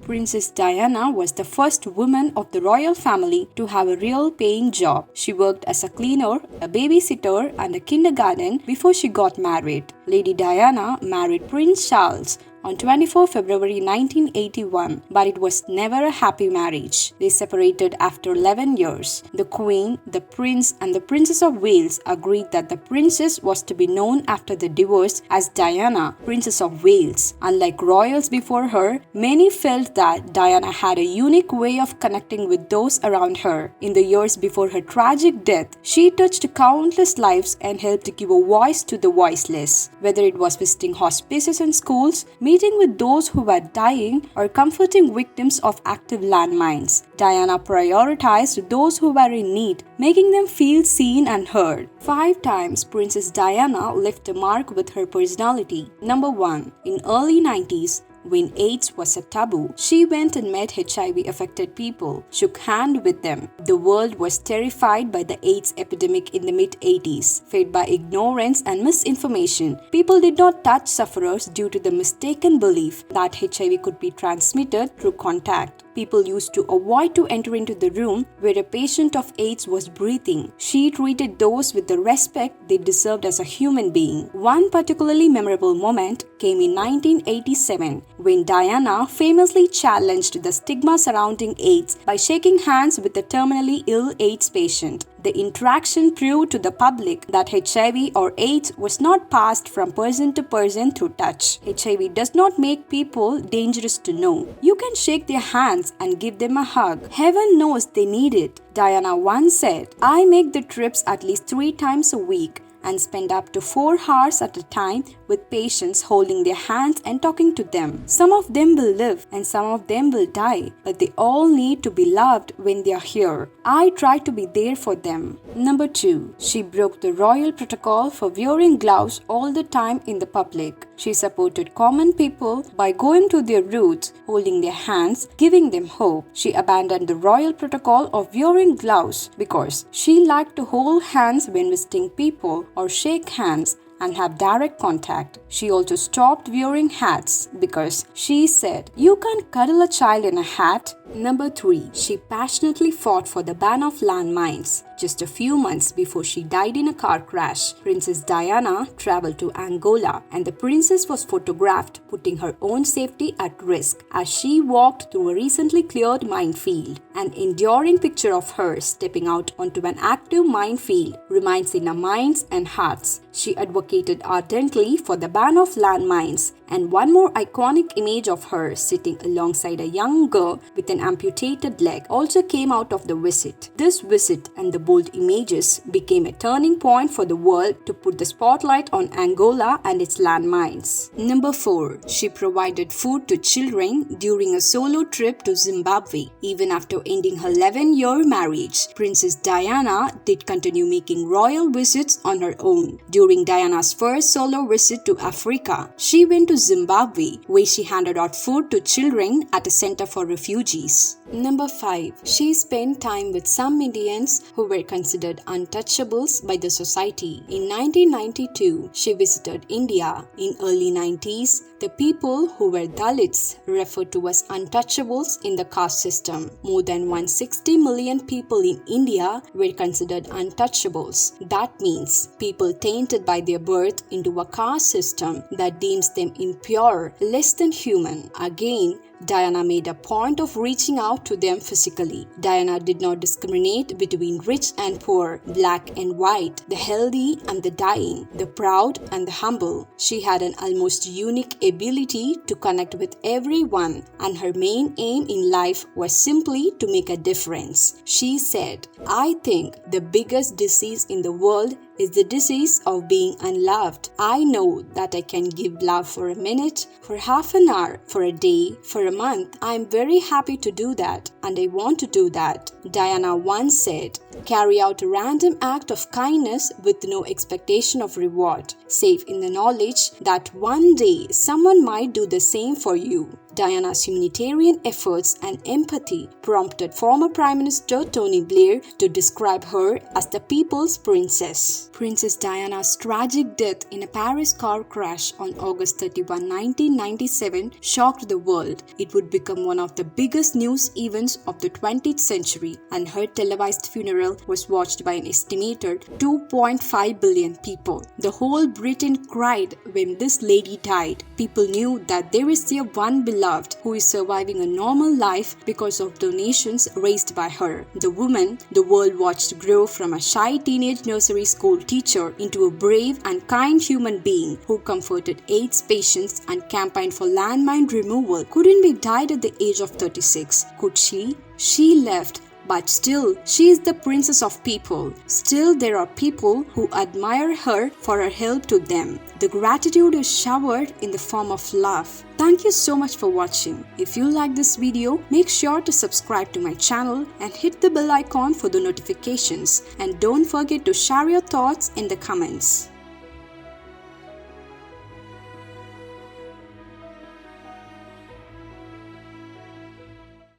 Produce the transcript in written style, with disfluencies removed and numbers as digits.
Princess Diana was the first woman of the royal family to have a real paying job. She worked as a cleaner, a babysitter, and a kindergarten before she got married. Lady Diana married Prince Charles on 24 February 1981, but it was never a happy marriage. They separated after 11 years. The Queen, the Prince, and the Princess of Wales agreed that the princess was to be known after the divorce as Diana, Princess of Wales. Unlike royals before her, many felt that Diana had a unique way of connecting with those around her. In the years before her tragic death, she touched countless lives and helped give a voice to the voiceless. Whether it was visiting hospices and schools, meeting with those who were dying, or comforting victims of active landmines, Diana prioritized those who were in need, making them feel seen and heard. 5 times Princess Diana left a mark with her personality. Number 1. In early 90s, when AIDS was a taboo, she went and met HIV-affected people, shook hands with them. The world was terrified by the AIDS epidemic in the mid-80s. Fed by ignorance and misinformation, people did not touch sufferers due to the mistaken belief that HIV could be transmitted through contact. People used to avoid to enter into the room where a patient of AIDS was breathing. She treated those with the respect they deserved as a human being. One particularly memorable moment came in 1987 when Diana famously challenged the stigma surrounding AIDS by shaking hands with a terminally ill AIDS patient. The interaction proved to the public that HIV or AIDS was not passed from person to person through touch. HIV does not make people dangerous to know. You can shake their hands and give them a hug. Heaven knows they need it. Diana once said, "I make the trips at least 3 times a week and spend up to 4 hours at a time with patients, holding their hands and talking to them. Some of them will live and some of them will die, but they all need to be loved when they are here. I try to be there for them." Number 2. She broke the royal protocol for wearing gloves all the time in the public. She supported common people by going to their roots, holding their hands, giving them hope. She abandoned the royal protocol of wearing gloves because she liked to hold hands when visiting people or shake hands and have direct contact. She also stopped wearing hats because she said, "You can't cuddle a child in a hat." Number 3. She passionately fought for the ban of landmines. Just a few months before she died in a car crash, Princess Diana traveled to Angola, and the princess was photographed putting her own safety at risk as she walked through a recently cleared minefield. An enduring picture of her stepping out onto an active minefield remains in our minds and hearts. She advocated ardently for the ban of landmines, and one more iconic image of her sitting alongside a young girl with an amputated leg also came out of the visit. This visit and the bold images became a turning point for the world to put the spotlight on Angola and its landmines. Number 4. She provided food to children during a solo trip to Zimbabwe. Even after ending her 11-year marriage, Princess Diana did continue making royal visits on her own. During Diana's first solo visit to Africa, she went to Zimbabwe, where she handed out food to children at a center for refugees. Number 5. She spent time with some Indians who were considered untouchables by the society. In 1992, she visited India. In early 90s, the people who were Dalits referred to as untouchables in the caste system. More than 160 million people in India were considered untouchables. That means people tainted by their birth into a caste system that deems them impure, less than human. Again, Diana made a point of reaching out to them physically. Diana did not discriminate between rich and poor, black and white, the healthy and the dying, the proud and the humble. She had an almost unique ability to connect with everyone, and her main aim in life was simply to make a difference. She said, "I think the biggest disease in the world is the disease of being unloved. I know that I can give love for a minute, for half an hour, for a day, for a month. I am very happy to do that, and I want to do that." Diana once said, "Carry out a random act of kindness with no expectation of reward, safe in the knowledge that one day someone might do the same for you." Diana's humanitarian efforts and empathy prompted former Prime Minister Tony Blair to describe her as the people's princess. Princess Diana's tragic death in a Paris car crash on August 31, 1997 shocked the world. It would become one of the biggest news events of the 20th century, and her televised funeral was watched by an estimated 2.5 billion people. The whole Britain cried when this lady died. People knew that there is a one beloved who is surviving a normal life because of donations raised by her. The woman the world watched grow from a shy teenage nursery school teacher into a brave and kind human being who comforted AIDS patients and campaigned for landmine removal couldn't be died at the age of 36. Could she? She left. But still, she is the princess of people. Still, there are people who admire her for her help to them. The gratitude is showered in the form of love. Thank you so much for watching. If you like this video, make sure to subscribe to my channel and hit the bell icon for the notifications. And don't forget to share your thoughts in the comments.